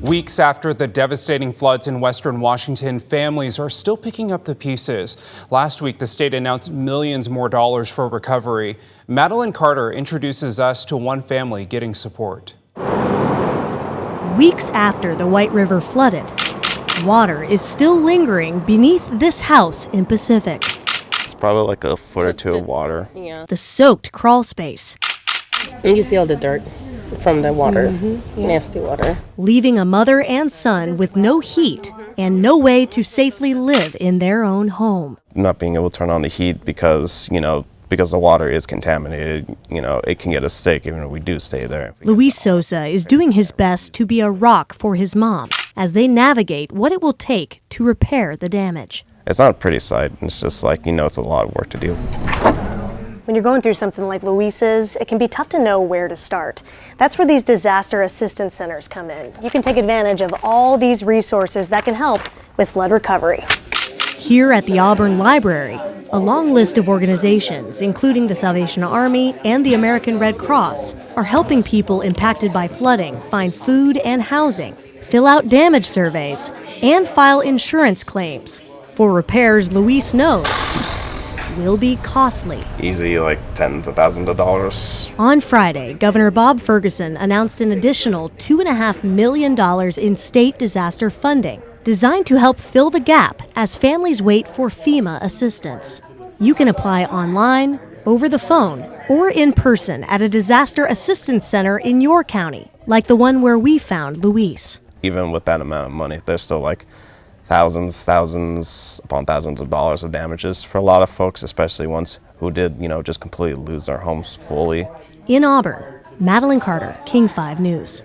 Weeks after the devastating floods in western Washington, families are still picking up the pieces. Last week, the state announced millions more dollars for recovery. Madeline Carter introduces us to one family getting support. Weeks after the White River flooded, water is still lingering beneath this house in Pacific. It's probably like a foot or two of water. Yeah. The soaked crawl space. And you see all the dirt from the water, nasty water. Leaving a mother and son with no heat and no way to safely live in their own home. Not being able to turn on the heat because the water is contaminated, it can get us sick even if we do stay there. Luis Sosa is doing his best to be a rock for his mom as they navigate what it will take to repair the damage. It's not a pretty sight. It's just it's a lot of work to do. When you're going through something like Luis's, it can be tough to know where to start. That's where these disaster assistance centers come in. You can take advantage of all these resources that can help with flood recovery. Here at the Auburn Library, a long list of organizations, including the Salvation Army and the American Red Cross, are helping people impacted by flooding find food and housing, fill out damage surveys, and file insurance claims for repairs Luis knows will be costly. Easy, like tens of thousands of dollars. On Friday, Governor Bob Ferguson announced an additional $2.5 million in state disaster funding, designed to help fill the gap as families wait for FEMA assistance. You can apply online, over the phone, or in person at a disaster assistance center in your county, like the one where we found Luis. Even with that amount of money, there's still thousands upon thousands of dollars of damages for a lot of folks, especially ones who did, just completely lose their homes fully. In Auburn, Madeline Carter, King 5 News.